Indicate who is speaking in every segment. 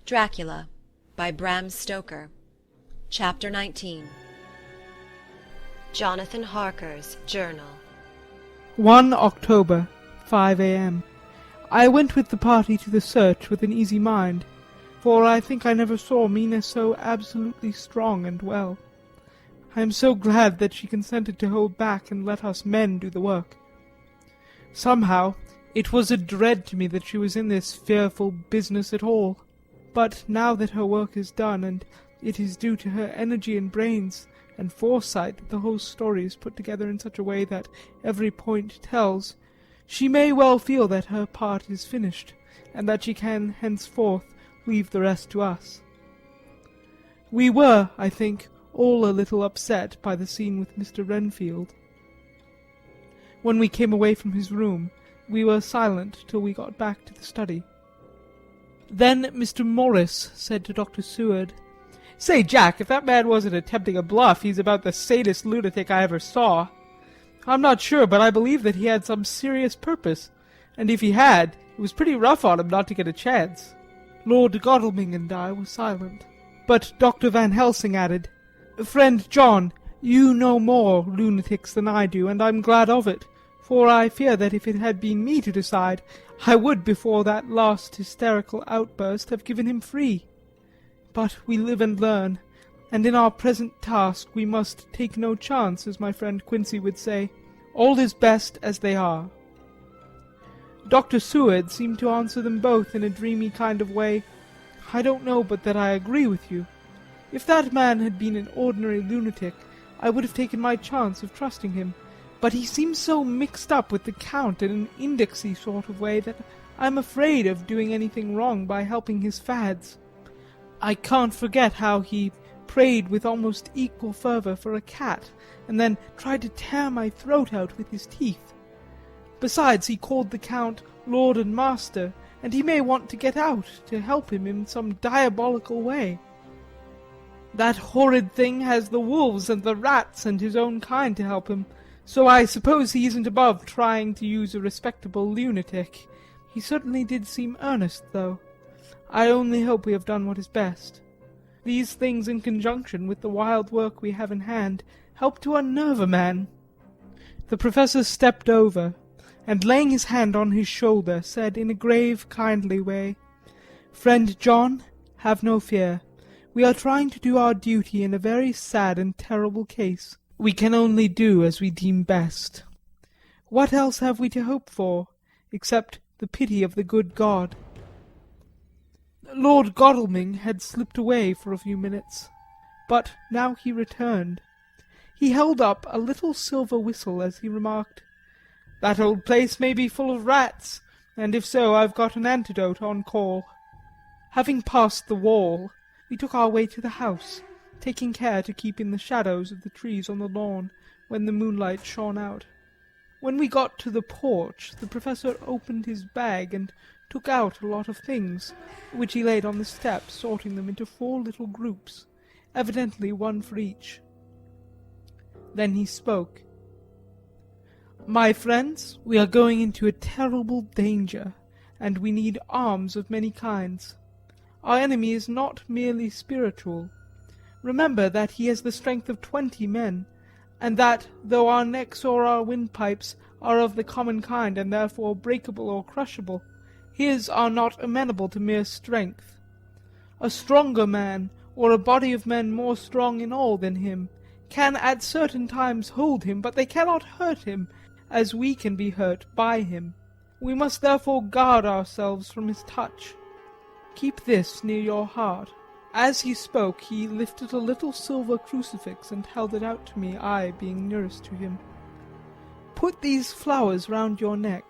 Speaker 1: Dracula by Bram Stoker. Chapter 19. Jonathan Harker's Journal.
Speaker 2: 1 October, 5 a.m. I went with the party to the search with an easy mind, for I think I never saw Mina so absolutely strong and well. I am so glad that she consented to hold back and let us men do the work. Somehow, it was a dread to me that she was in this fearful business at all. But now that her work is done, and it is due to her energy and brains and foresight that the whole story is put together in such a way that every point tells, she may well feel that her part is finished, and that she can henceforth leave the rest to us. We were, I think, all a little upset by the scene with Mr. Renfield. When we came away from his room, we were silent till we got back to the study. Then Mr. Morris said to Dr. Seward, "Say, Jack, if that man wasn't attempting a bluff, he's about the sanest lunatic I ever saw. I'm not sure, but I believe that he had some serious purpose, and if he had, it was pretty rough on him not to get a chance." Lord Godalming and I were silent, but Dr. Van Helsing added, "Friend John, you know more lunatics than I do, and I'm glad of it, for I fear that if it had been me to decide, I would, before that last hysterical outburst, have given him free. But we live and learn, and in our present task we must take no chance, as my friend Quincy would say. All is best as they are." Dr. Seward seemed to answer them both in a dreamy kind of way. "I don't know but that I agree with you. If that man had been an ordinary lunatic, I would have taken my chance of trusting him. But he seems so mixed up with the Count in an indexy sort of way that I'm afraid of doing anything wrong by helping his fads. I can't forget how he prayed with almost equal fervour for a cat, and then tried to tear my throat out with his teeth. Besides, he called the Count Lord and Master, and he may want to get out to help him in some diabolical way. That horrid thing has the wolves and the rats and his own kind to help him, so I suppose he isn't above trying to use a respectable lunatic. He certainly did seem earnest, though. I only hope we have done what is best. These things in conjunction with the wild work we have in hand help to unnerve a man." The Professor stepped over, and laying his hand on his shoulder, said in a grave, kindly way, "Friend John, have no fear. We are trying to do our duty in a very sad and terrible case. We can only do as we deem best. What else have we to hope for, except the pity of the good God?" Lord Godalming had slipped away for a few minutes, but now he returned. He held up a little silver whistle as he remarked, "That old place may be full of rats, and if so, I've got an antidote on call." Having passed the wall, we took our way to the house, taking care to keep in the shadows of the trees on the lawn when the moonlight shone out. When we got to the porch, the Professor opened his bag and took out a lot of things, which he laid on the step, sorting them into 4 little groups, evidently one for each. Then he spoke. "My friends, we are going into a terrible danger, and we need arms of many kinds. Our enemy is not merely spiritual. Remember that he has the strength of 20 men, and that, though our necks or our windpipes are of the common kind and therefore breakable or crushable, his are not amenable to mere strength. A stronger man, or a body of men more strong in all than him, can at certain times hold him, but they cannot hurt him, as we can be hurt by him. We must therefore guard ourselves from his touch. Keep this near your heart." As he spoke, he lifted a little silver crucifix and held it out to me, I being nearest to him. "Put these flowers round your neck."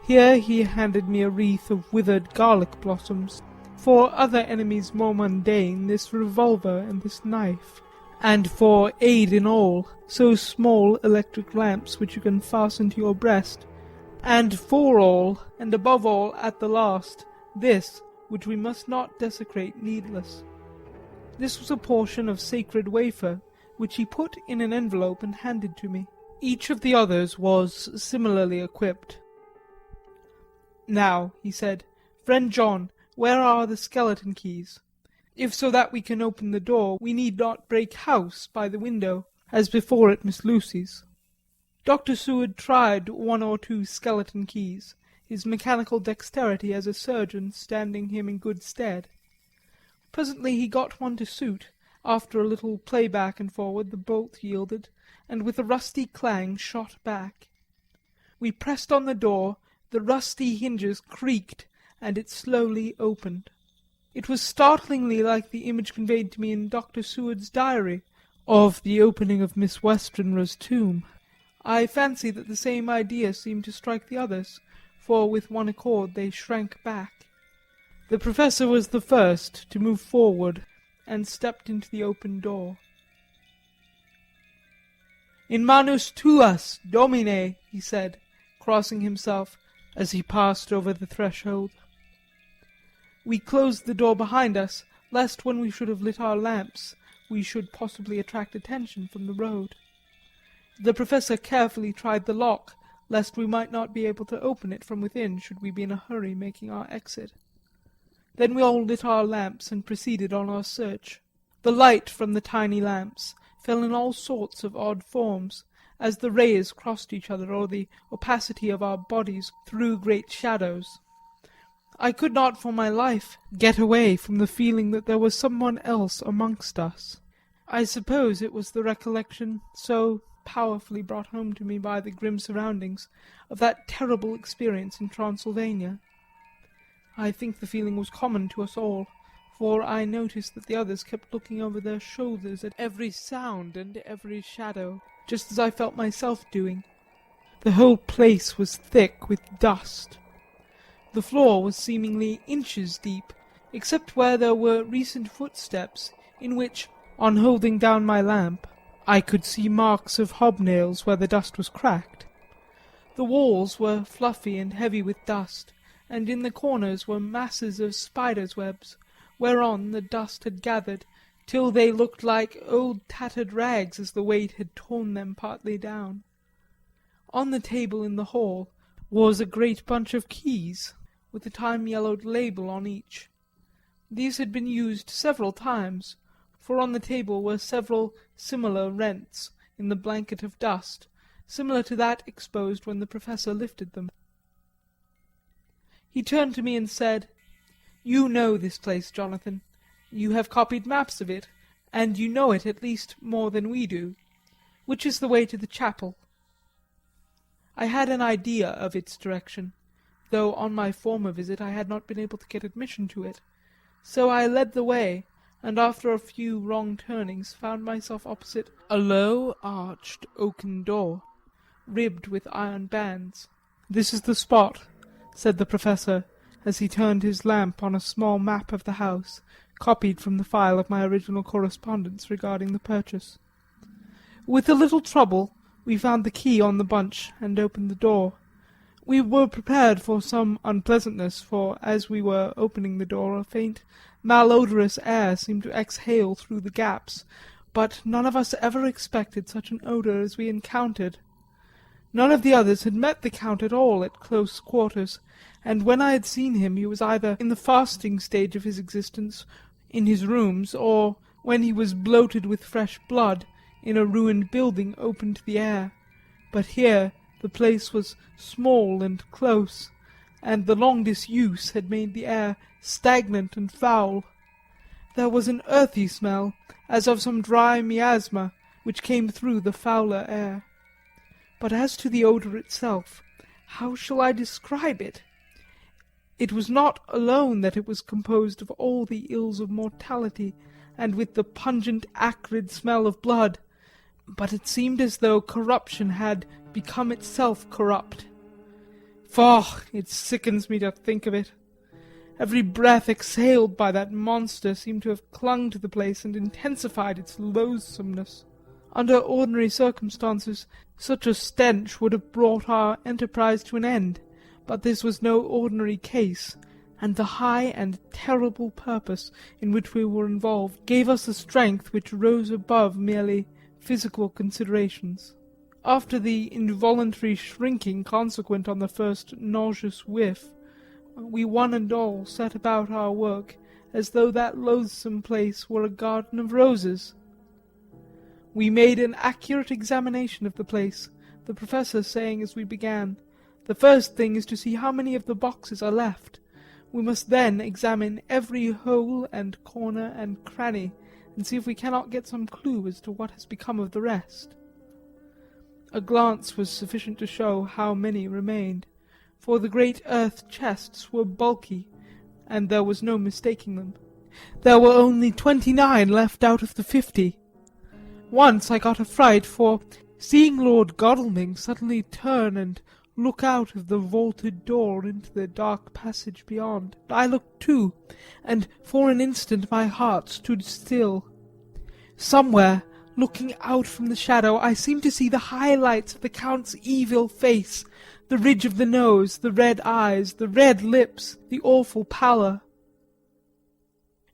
Speaker 2: Here he handed me a wreath of withered garlic blossoms. For other enemies more mundane, this revolver and this knife. And for aid in all, so small electric lamps which you can fasten to your breast. And for all, and above all at the last, this, which we must not desecrate needless. This was a portion of sacred wafer, which he put in an envelope and handed to me. Each of the others was similarly equipped. "Now," he said, "Friend John, Where are the skeleton keys? If so that we can open the door, we need not break house by the window, as before at Miss Lucy's. Dr. Seward tried 1 or 2 skeleton keys, his mechanical dexterity as a surgeon standing him in good stead. Presently he got one to suit. After a little play back and forward, the bolt yielded, and with a rusty clang shot back. We pressed on the door, the rusty hinges creaked, and it slowly opened. It was startlingly like the image conveyed to me in Dr. Seward's diary of the opening of Miss Westenra's tomb. I fancy that the same idea seemed to strike the others, for with one accord they shrank back. The Professor was the first to move forward, and stepped into the open door. "In manus tuas, Domine," he said, crossing himself as he passed over the threshold. We closed the door behind us, lest when we should have lit our lamps we should possibly attract attention from the road. The Professor carefully tried the lock, lest we might not be able to open it from within should we be in a hurry making our exit. Then we all lit our lamps and proceeded on our search. The light from the tiny lamps fell in all sorts of odd forms, as the rays crossed each other, or the opacity of our bodies threw great shadows. I could not for my life get away from the feeling that there was someone else amongst us. I suppose it was the recollection, so powerfully brought home to me by the grim surroundings, of that terrible experience in Transylvania. I think the feeling was common to us all, for I noticed that the others kept looking over their shoulders at every sound and every shadow, just as I felt myself doing. The whole place was thick with dust. The floor was seemingly inches deep, except where there were recent footsteps, in which, on holding down my lamp, I could see marks of hobnails where the dust was cracked. The walls were fluffy and heavy with dust, and in the corners were masses of spiders' webs, whereon the dust had gathered, till they looked like old tattered rags as the weight had torn them partly down. On the table in the hall was a great bunch of keys, with a time-yellowed label on each. These had been used several times, for on the table were several similar rents in the blanket of dust, similar to that exposed when the Professor lifted them. He turned to me and said, "You know this place, Jonathan. You have copied maps of it, and you know it at least more than we do. Which is the way to the chapel?" I had an idea of its direction, though on my former visit I had not been able to get admission to it, so I led the way, and after a few wrong turnings found myself opposite a low, arched, oaken door, ribbed with iron bands. "This is the spot," said the Professor, as he turned his lamp on a small map of the house, copied from the file of my original correspondence regarding the purchase. With a little trouble we found the key on the bunch and opened the door. We were prepared for some unpleasantness, for as we were opening the door a faint, malodorous air seemed to exhale through the gaps, but none of us ever expected such an odour as we encountered. None of the others had met the Count at all at close quarters, and when I had seen him he was either in the fasting stage of his existence, in his rooms, or, when he was bloated with fresh blood, in a ruined building open to the air. But here the place was small and close, and the long disuse had made the air stagnant and foul. There was an earthy smell, as of some dry miasma, which came through the fouler air. But as to the odour itself, how shall I describe it? It was not alone that it was composed of all the ills of mortality, and with the pungent acrid smell of blood, but it seemed as though corruption had become itself corrupt. Faugh! It sickens me to think of it. Every breath exhaled by that monster seemed to have clung to the place and intensified its loathsomeness. Under ordinary circumstances such a stench would have brought our enterprise to an end, but this was no ordinary case, and the high and terrible purpose in which we were involved gave us a strength which rose above merely physical considerations. After the involuntary shrinking consequent on the first nauseous whiff, we one and all set about our work as though that loathsome place were a garden of roses. We made an accurate examination of the place, the Professor saying as we began, "The first thing is to see how many of the boxes are left. We must then examine every hole and corner and cranny, and see if we cannot get some clue as to what has become of the rest." A glance was sufficient to show how many remained, for the great earth chests were bulky, and there was no mistaking them. There were only 29 left out of the 50. Once I got a fright, for seeing Lord Godalming suddenly turn and look out of the vaulted door into the dark passage beyond, I looked too, and for an instant my heart stood still. Somewhere, looking out from the shadow, I seemed to see the high lights of the Count's evil face, the ridge of the nose, the red eyes, the red lips, the awful pallor.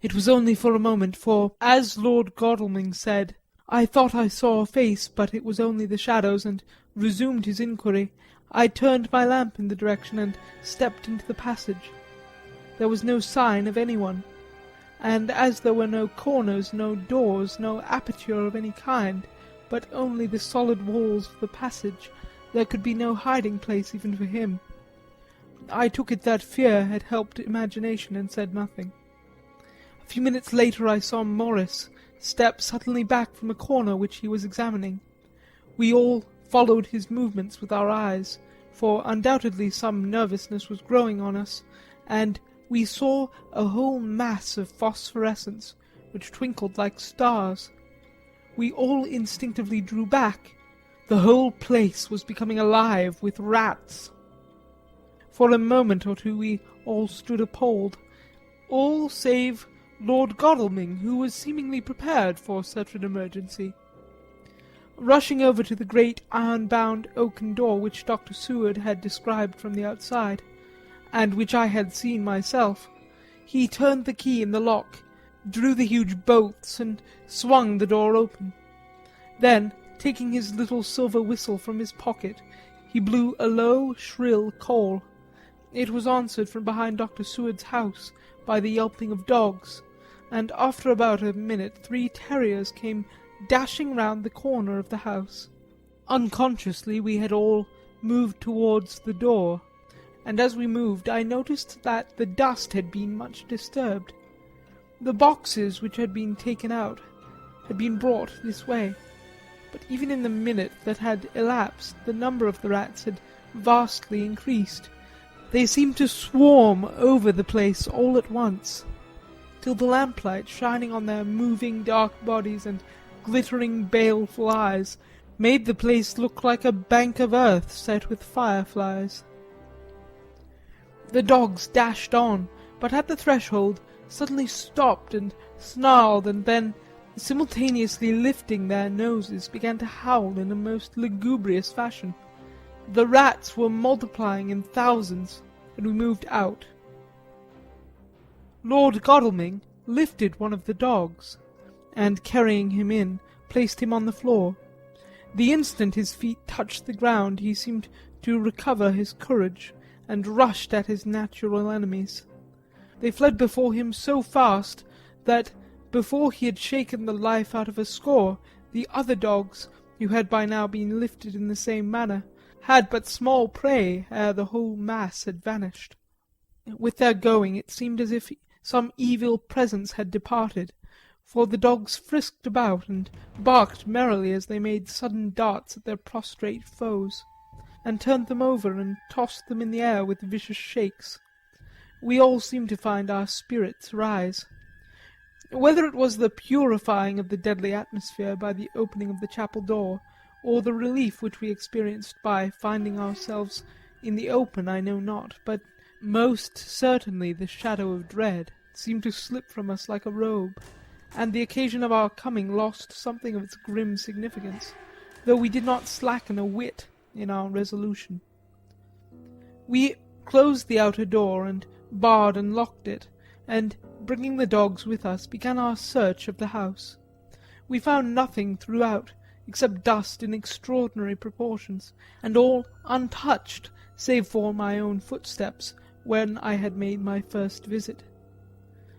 Speaker 2: It was only for a moment, for, as Lord Godalming said, I thought I saw a face, but it was only the shadows, and resumed his inquiry. I turned my lamp in the direction and stepped into the passage. There was no sign of anyone, and as there were no corners, no doors, no aperture of any kind, but only the solid walls of the passage, there could be no hiding place even for him. I took it that fear had helped imagination and said nothing. A few minutes later I saw Morris step suddenly back from a corner which he was examining. We all followed his movements with our eyes, for undoubtedly some nervousness was growing on us, and we saw a whole mass of phosphorescence, which twinkled like stars. We all instinctively drew back. The whole place was becoming alive with rats. For a moment or two we all stood appalled, all save Lord Godalming, who was seemingly prepared for such an emergency. Rushing over to the great iron-bound oaken door which Dr. Seward had described from the outside, and which I had seen myself, he turned the key in the lock, drew the huge bolts, and swung the door open. Then, taking his little silver whistle from his pocket, he blew a low, shrill call. It was answered from behind Dr. Seward's house by the yelping of dogs, and after about a minute 3 terriers came dashing round the corner of the house. Unconsciously we had all moved towards the door, and as we moved I noticed that the dust had been much disturbed. The boxes which had been taken out had been brought this way, but even in the minute that had elapsed the number of the rats had vastly increased. They seemed to swarm over the place all at once, till the lamplight shining on their moving dark bodies and glittering baleful eyes made the place look like a bank of earth set with fireflies. The dogs dashed on, but at the threshold suddenly stopped and snarled, and then, simultaneously lifting their noses, began to howl in a most lugubrious fashion. The rats were multiplying in thousands, and we moved out. Lord Godalming lifted one of the dogs, and carrying him in, placed him on the floor. The instant his feet touched the ground he seemed to recover his courage, and rushed at his natural enemies. They fled before him so fast that, before he had shaken the life out of a score, the other dogs, who had by now been lifted in the same manner, had but small prey ere the whole mass had vanished. With their going it seemed as if some evil presence had departed, for the dogs frisked about and barked merrily as they made sudden darts at their prostrate foes, and turned them over and tossed them in the air with vicious shakes. We all seemed to find our spirits rise. Whether it was the purifying of the deadly atmosphere by the opening of the chapel door, or the relief which we experienced by finding ourselves in the open, I know not, but most certainly the shadow of dread seemed to slip from us like a robe, and the occasion of our coming lost something of its grim significance, though we did not slacken a whit in our resolution. We closed the outer door, and barred and locked it, and, bringing the dogs with us, began our search of the house. We found nothing throughout, except dust in extraordinary proportions, and all untouched, save for my own footsteps, when I had made my first visit.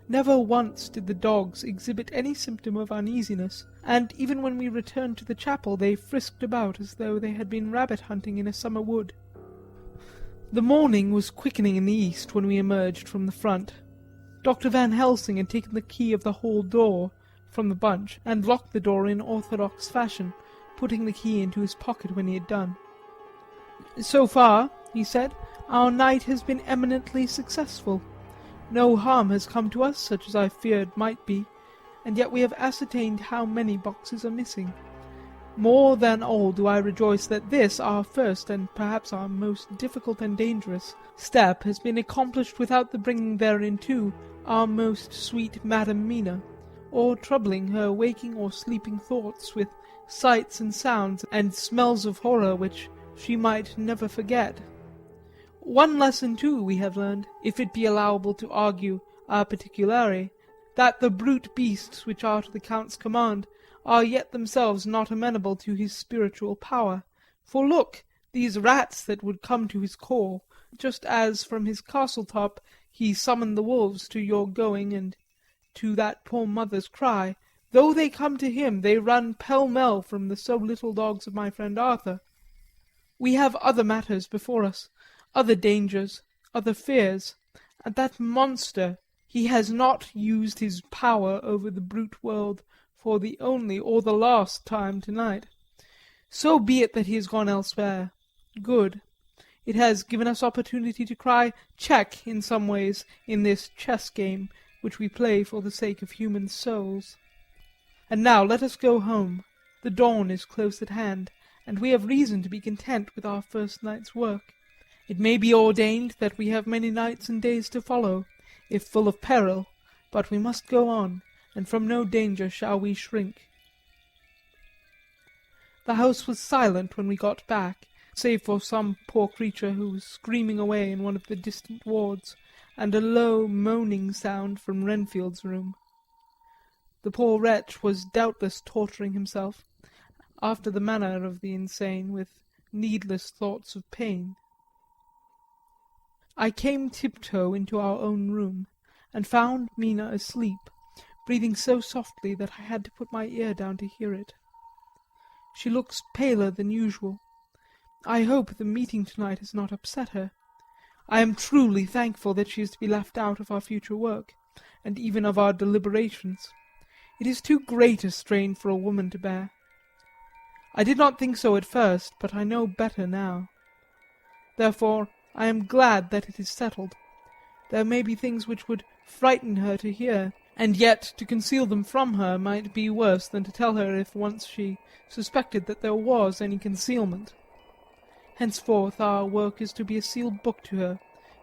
Speaker 2: Never once did the dogs exhibit any symptom of uneasiness, and even when we returned to the chapel they frisked about as though they had been rabbit hunting in a summer wood. The morning was quickening in the east when we emerged from the front. Dr. Van Helsing had taken the key of the hall door from the bunch and locked the door in orthodox fashion, putting the key into his pocket when he had done. "So far," he said, "our night has been eminently successful. No harm has come to us, such as I feared might be, and yet we have ascertained how many boxes are missing. More than all do I rejoice that this, our first and perhaps our most difficult and dangerous step, has been accomplished without the bringing thereinto our most sweet Madam Mina, or troubling her waking or sleeping thoughts with sights and sounds and smells of horror which she might never forget. One lesson too we have learned, if it be allowable to argue a particulari, that the brute beasts which are to the Count's command are yet themselves not amenable to his spiritual power. For look, these rats that would come to his call, just as from his castle top he summoned the wolves to your going and to that poor mother's cry, though they come to him they run pell-mell from the so little dogs of my friend Arthur. We have other matters before us, other dangers, other fears, and that monster, he has not used his power over the brute world for the only or the last time tonight. So be it that he has gone elsewhere. Good. It has given us opportunity to cry check in some ways in this chess game which we play for the sake of human souls. And now let us go home. The dawn is close at hand, and we have reason to be content with our first night's work. It may be ordained that we have many nights and days to follow, if full of peril, but we must go on, and from no danger shall we shrink." The house was silent when we got back, save for some poor creature who was screaming away in one of the distant wards, and a low moaning sound from Renfield's room. The poor wretch was doubtless torturing himself, after the manner of the insane, with needless thoughts of pain. I came tiptoe into our own room, and found Mina asleep, breathing so softly that I had to put my ear down to hear it. She looks paler than usual. I hope the meeting tonight has not upset her. I am truly thankful that she is to be left out of our future work, and even of our deliberations. It is too great a strain for a woman to bear. I did not think so at first, but I know better now. Therefore I am glad that it is settled. There may be things which would frighten her to hear, and yet to conceal them from her might be worse than to tell her if once she suspected that there was any concealment. Henceforth our work is to be a sealed book to her,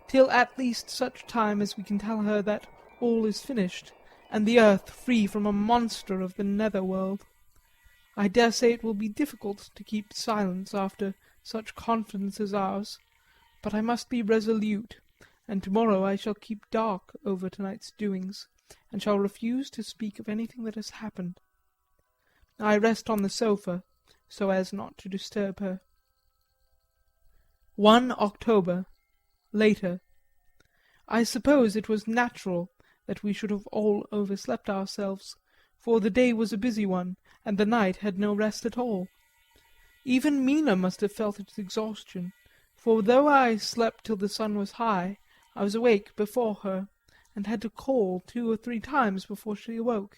Speaker 2: till at least such time as we can tell her that all is finished, and the earth free from a monster of the nether world. I dare say it will be difficult to keep silence after such confidence as ours, but I must be resolute, and tomorrow I shall keep dark over tonight's doings, and shall refuse to speak of anything that has happened. I rest on the sofa, so as not to disturb her. 1 October, later. I suppose it was natural that we should have all overslept ourselves, for the day was a busy one, and the night had no rest at all. Even Mina must have felt its exhaustion, for though I slept till the sun was high, I was awake before her, and had to call 2 or 3 times before she awoke.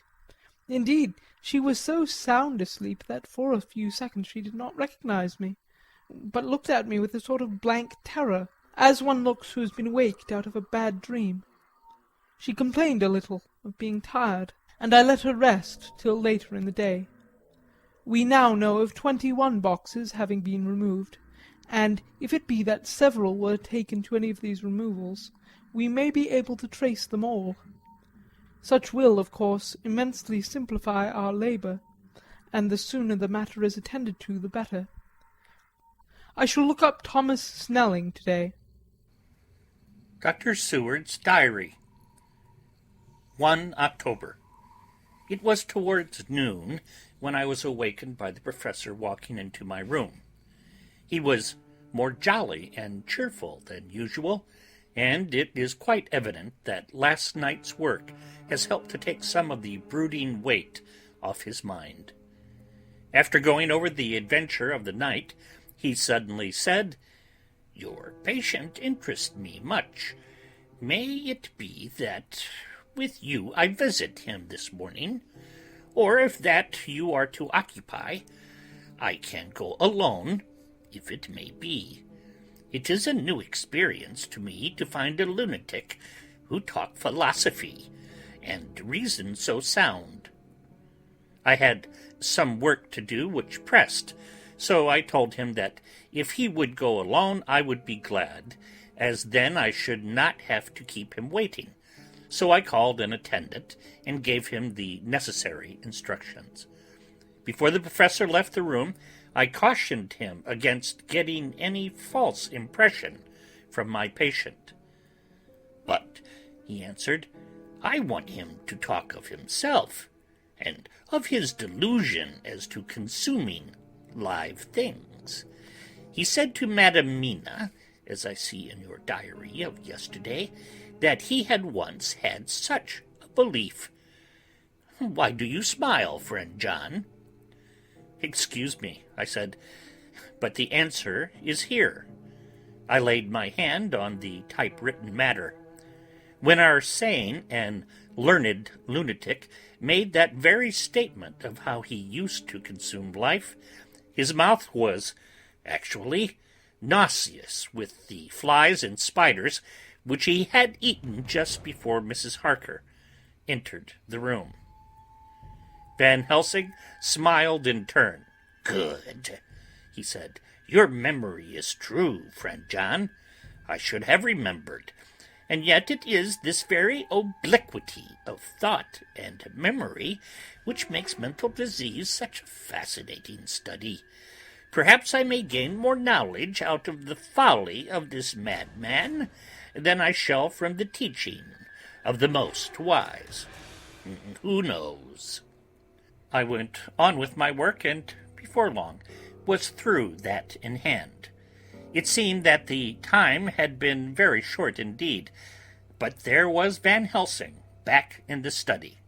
Speaker 2: Indeed, she was so sound asleep that for a few seconds she did not recognize me, but looked at me with a sort of blank terror, as one looks who has been waked out of a bad dream. She complained a little of being tired, and I let her rest till later in the day. We now know of 21 boxes having been removed, and if it be that several were taken to any of these removals, we may be able to trace them all. Such will, of course, immensely simplify our labour, and the sooner the matter is attended to the better. I shall look up Thomas Snelling to-day.
Speaker 3: Dr. Seward's Diary. 1 October. It was towards noon when I was awakened by the professor walking into my room. He was more jolly and cheerful than usual, and it is quite evident that last night's work has helped to take some of the brooding weight off his mind. After going over the adventure of the night, he suddenly said, "Your patient interests me much. May it be that with you I visit him this morning, or if that you are to occupy, I can go alone, if it may be. It is a new experience to me to find a lunatic who talk philosophy and reason so sound." I had some work to do which pressed, so I told him that if he would go alone I would be glad, as then I should not have to keep him waiting. So I called an attendant and gave him the necessary instructions. Before the professor left the room, I cautioned him against getting any false impression from my patient. "But," he answered, "I want him to talk of himself, and of his delusion as to consuming live things. He said to Madam Mina, as I see in your diary of yesterday, that he had once had such a belief. Why do you smile, friend John?" "Excuse me," I said, "but the answer is here." I laid my hand on the typewritten matter. When our sane and learned lunatic made that very statement of how he used to consume life, his mouth was actually nauseous with the flies and spiders which he had eaten just before Mrs. Harker entered the room. Van Helsing smiled in turn. "Good," he said. "Your memory is true, friend John. I should have remembered. And yet it is this very obliquity of thought and memory which makes mental disease such a fascinating study. Perhaps I may gain more knowledge out of the folly of this madman than I shall from the teaching of the most wise. Who knows?" I went on with my work, and before long was through that in hand. It seemed that the time had been very short indeed, but there was Van Helsing back in the study.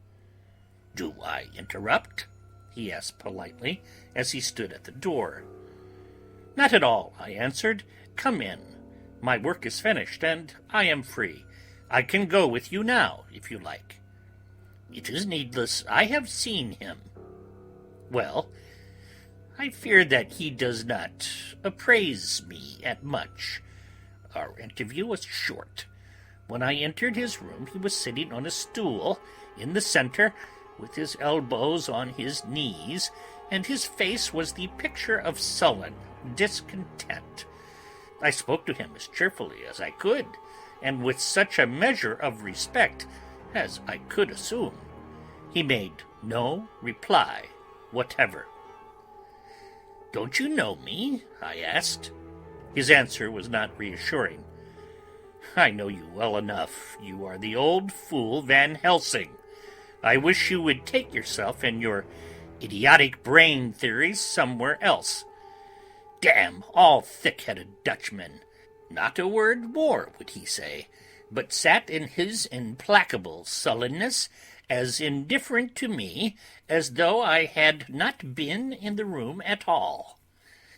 Speaker 3: "Do I interrupt?" he asked politely, as he stood at the door. "Not at all," I answered. "Come in. My work is finished, and I am free. I can go with you now, if you like." "It is needless. I have seen him." "Well, I fear that he does not appraise me at much. Our interview was short. When I entered his room, he was sitting on a stool in the center, with his elbows on his knees, and his face was the picture of sullen discontent. I spoke to him as cheerfully as I could, and with such a measure of respect as I could assume. He made no reply whatever. "Don't you know me?" I asked. His answer was not reassuring. "I know you well enough. You are the old fool Van Helsing. I wish you would take yourself and your idiotic brain theories somewhere else. Damn all thick-headed Dutchmen." Not a word more would he say, but sat in his implacable sullenness, as indifferent to me as though I had not been in the room at all.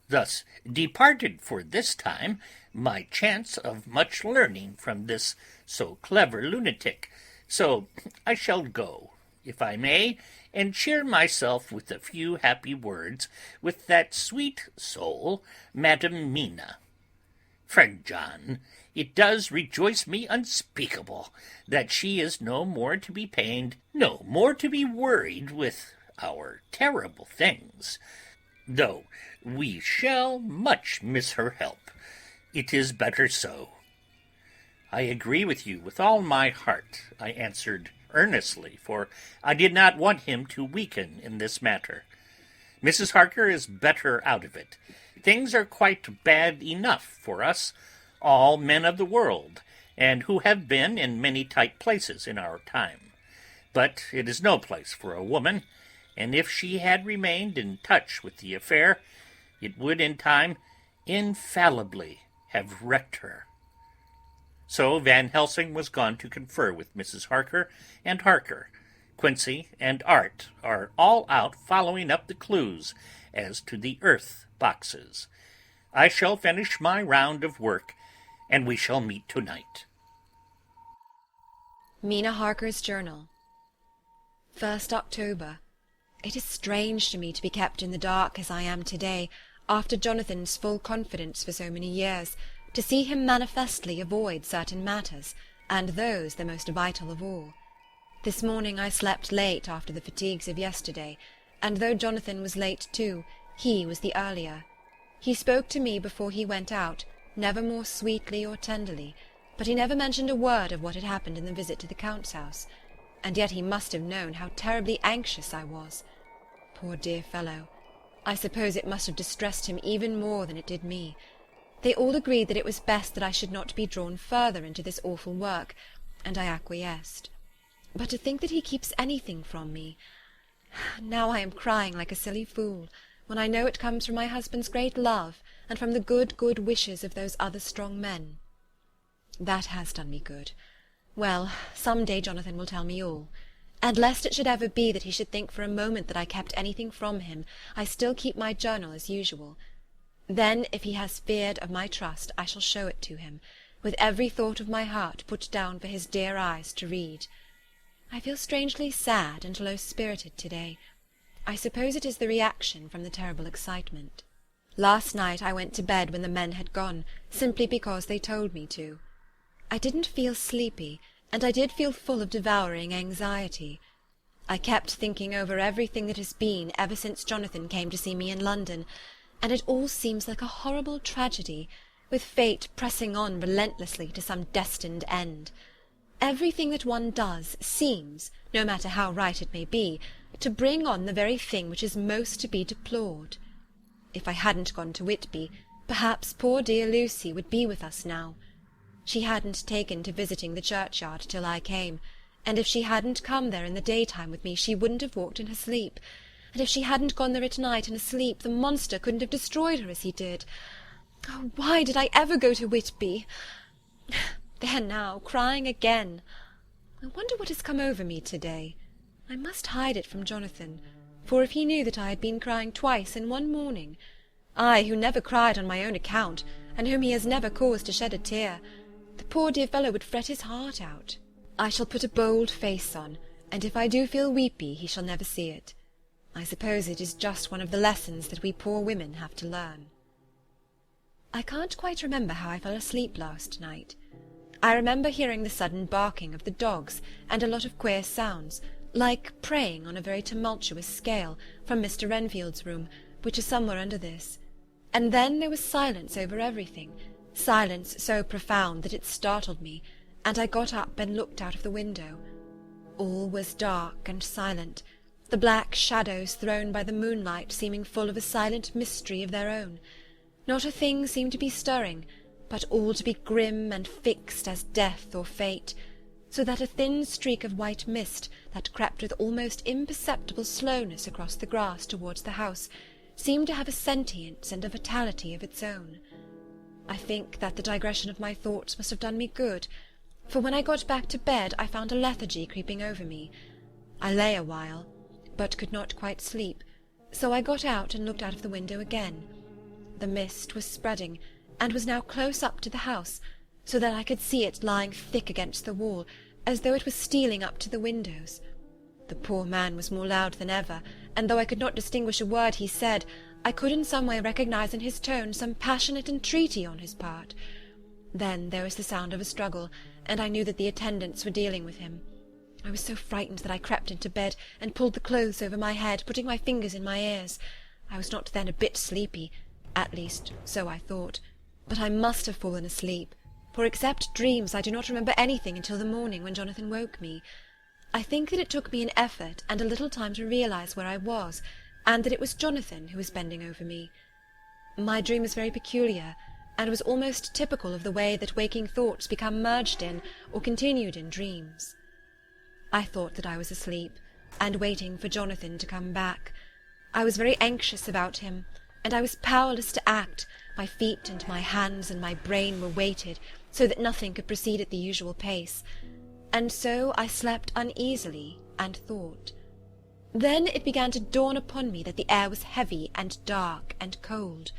Speaker 3: Thus departed for this time my chance of much learning from this so clever lunatic, so I shall go, if I may, and cheer myself with a few happy words with that sweet soul, Madam Mina. Friend John, it does rejoice me unspeakable that she is no more to be pained, no more to be worried with our terrible things, though we shall much miss her help. It is better so." "I agree with you with all my heart," I answered earnestly, for I did not want him to weaken in this matter. "Mrs. Harker is better out of it. Things are quite bad enough for us, all men of the world, and who have been in many tight places in our time. But it is no place for a woman, and if she had remained in touch with the affair, it would in time infallibly have wrecked her. So Van Helsing was gone to confer with Mrs. Harker and Harker. Quincey and Art are all out following up the clues as to the earth boxes. I shall finish my round of work, and we shall meet tonight.
Speaker 1: Mina Harker's journal. 1st October. It is strange to me to be kept in the dark as I am today, after Jonathan's full confidence for so many years, to see him manifestly avoid certain matters, and those the most vital of all. This morning I slept late after the fatigues of yesterday, and though Jonathan was late too, he was the earlier. He spoke to me before he went out, never more sweetly or tenderly, but he never mentioned a word of what had happened in the visit to the Count's house, and yet he must have known how terribly anxious I was. Poor dear fellow! I suppose it must have distressed him even more than it did me. They all agreed that it was best that I should not be drawn further into this awful work, and I acquiesced. But to think that he keeps anything from me! Now I am crying like a silly fool, when I know it comes from my husband's great love, and from the good wishes of those other strong men. That has done me good. Well, some day Jonathan will tell me all. And lest it should ever be that he should think for a moment that I kept anything from him, I still keep my journal as usual. Then, if he has feared of my trust, I shall show it to him, with every thought of my heart put down for his dear eyes to read. I feel strangely sad and low-spirited to-day. I suppose it is the reaction from the terrible excitement. Last night I went to bed when the men had gone, simply because they told me to. I didn't feel sleepy, and I did feel full of devouring anxiety. I kept thinking over everything that has been ever since Jonathan came to see me in London, and it all seems like a horrible tragedy, with fate pressing on relentlessly to some destined end. Everything that one does seems, no matter how right it may be, to bring on the very thing which is most to be deplored. If I hadn't gone to Whitby, perhaps poor dear Lucy would be with us now. She hadn't taken to visiting the churchyard till I came, and if she hadn't come there in the daytime with me she wouldn't have walked in her sleep, and if she hadn't gone there at night in her sleep the monster couldn't have destroyed her as he did. Oh, why did I ever go to Whitby? There now, crying again. I wonder what has come over me to-day. I must hide it from Jonathan, for if he knew that I had been crying twice in one morning, I, who never cried on my own account, and whom he has never caused to shed a tear, the poor dear fellow would fret his heart out. I shall put a bold face on, and if I do feel weepy he shall never see it. I suppose it is just one of the lessons that we poor women have to learn. I can't quite remember how I fell asleep last night. I remember hearing the sudden barking of the dogs, and a lot of queer sounds, like praying on a very tumultuous scale, from Mr. Renfield's room, which is somewhere under this. And then there was silence over everything, silence so profound that it startled me, and I got up and looked out of the window. All was dark and silent, the black shadows thrown by the moonlight seeming full of a silent mystery of their own. Not a thing seemed to be stirring, but all to be grim and fixed as death or fate, so that a thin streak of white mist that crept with almost imperceptible slowness across the grass towards the house seemed to have a sentience and a vitality of its own. I think that the digression of my thoughts must have done me good, for when I got back to bed I found a lethargy creeping over me. I lay a while, but could not quite sleep, so I got out and looked out of the window again. The mist was spreading, and was now close up to the house, so that I could see it lying thick against the wall, as though it was stealing up to the windows. The poor man was more loud than ever, and though I could not distinguish a word he said, I could in some way recognise in his tone some passionate entreaty on his part. Then there was the sound of a struggle, and I knew that the attendants were dealing with him. I was so frightened that I crept into bed, and pulled the clothes over my head, putting my fingers in my ears. I was not then a bit sleepy, at least so I thought, but I must have fallen asleep, for except dreams I do not remember anything until the morning when Jonathan woke me. I think that it took me an effort and a little time to realise where I was, and that it was Jonathan who was bending over me. My dream was very peculiar, and was almost typical of the way that waking thoughts become merged in or continued in dreams. I thought that I was asleep, and waiting for Jonathan to come back. I was very anxious about him, and I was powerless to act. My feet and my hands and my brain were weighted, so that nothing could proceed at the usual pace, and so I slept uneasily and thought. Then it began to dawn upon me that the air was heavy and dark and cold.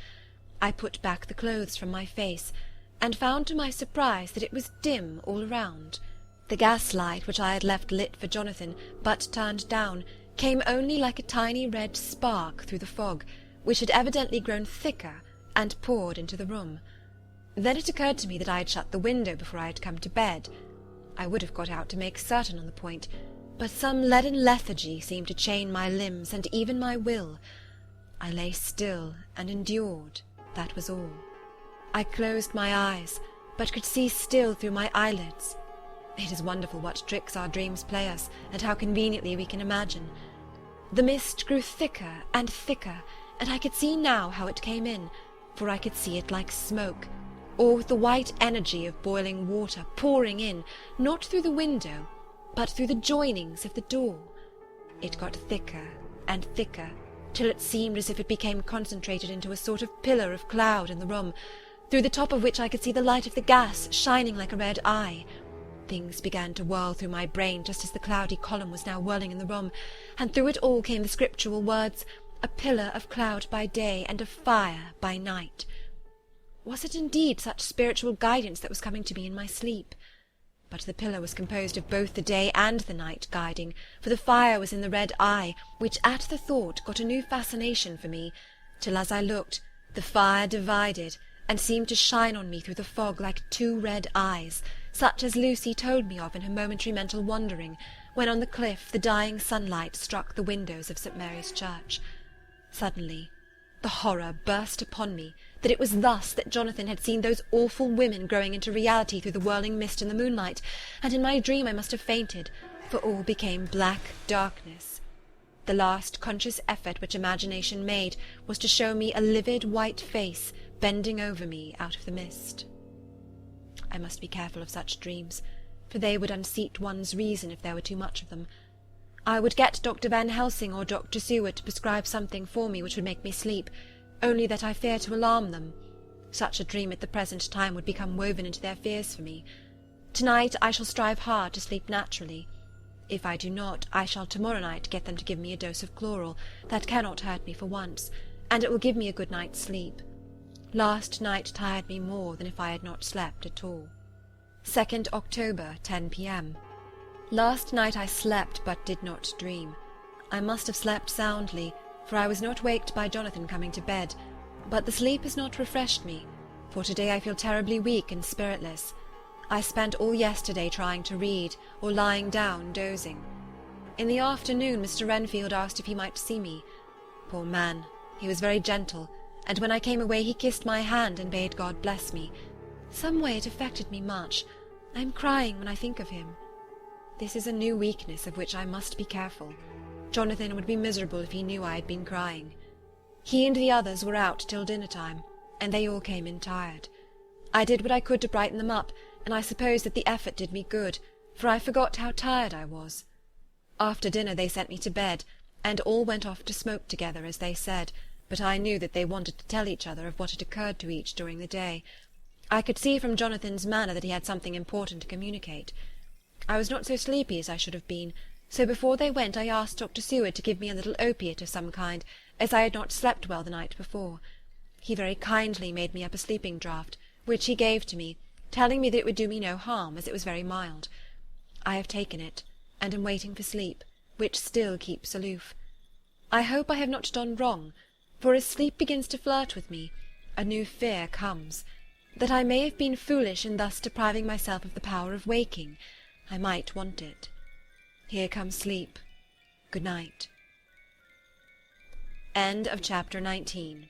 Speaker 1: I put back the clothes from my face, and found to my surprise that it was dim all around. The gas-light, which I had left lit for Jonathan, but turned down, came only like a tiny red spark through the fog, which had evidently grown thicker and poured into the room. Then it occurred to me that I had shut the window before I had come to bed. I would have got out to make certain on the point, but some leaden lethargy seemed to chain my limbs and even my will. I lay still and endured, that was all. I closed my eyes, but could see still through my eyelids. It is wonderful what tricks our dreams play us, and how conveniently we can imagine. The mist grew thicker and thicker, and I could see now how it came in, for I could see it like smoke, or with the white energy of boiling water pouring in, not through the window, but through the joinings of the door. It got thicker and thicker, till it seemed as if it became concentrated into a sort of pillar of cloud in the room, through the top of which I could see the light of the gas shining like a red eye. Things began to whirl through my brain just as the cloudy column was now whirling in the room, and through it all came the scriptural words, "A pillar of cloud by day and of fire by night." Was it indeed such spiritual guidance that was coming to me in my sleep? But the pillar was composed of both the day and the night guiding, for the fire was in the red eye, which at the thought got a new fascination for me, till as I looked, the fire divided, and seemed to shine on me through the fog like two red eyes, such as Lucy told me of in her momentary mental wandering, when on the cliff the dying sunlight struck the windows of St. Mary's Church. Suddenly the horror burst upon me that it was thus that Jonathan had seen those awful women growing into reality through the whirling mist in the moonlight, and in my dream I must have fainted, for all became black darkness. The last conscious effort which imagination made was to show me a livid white face bending over me out of the mist. I must be careful of such dreams, for they would unseat one's reason if there were too much of them. I would get Dr. Van Helsing or Dr. Seward to prescribe something for me which would make me sleep, only that I fear to alarm them. Such a dream at the present time would become woven into their fears for me. To-night I shall strive hard to sleep naturally. If I do not, I shall to-morrow night get them to give me a dose of chloral, that cannot hurt me for once, and it will give me a good night's sleep. Last night tired me more than if I had not slept at all. 2nd October, 10 p.m. Last night I slept but did not dream. I must have slept soundly, for I was not waked by Jonathan coming to bed, but the sleep has not refreshed me, for to-day I feel terribly weak and spiritless. I spent all yesterday trying to read, or lying down dozing. In the afternoon Mr. Renfield asked if he might see me. Poor man, he was very gentle, and when I came away he kissed my hand and bade God bless me. Some way it affected me much. I am crying when I think of him. This is a new weakness of which I must be careful. Jonathan would be miserable if he knew I had been crying. He and the others were out till dinner-time, and they all came in tired. I did what I could to brighten them up, and I suppose that the effort did me good, for I forgot how tired I was. After dinner they sent me to bed, and all went off to smoke together, as they said, but I knew that they wanted to tell each other of what had occurred to each during the day. I could see from Jonathan's manner that he had something important to communicate. I was not so sleepy as I should have been, so before they went I asked Dr. Seward to give me a little opiate of some kind, as I had not slept well the night before. He very kindly made me up a sleeping draught, which he gave to me, telling me that it would do me no harm, as it was very mild. I have taken it, and am waiting for sleep, which still keeps aloof. I hope I have not done wrong, for as sleep begins to flirt with me, a new fear comes, that I may have been foolish in thus depriving myself of the power of waking. I might want it. Here comes sleep. Good night. End of chapter 19.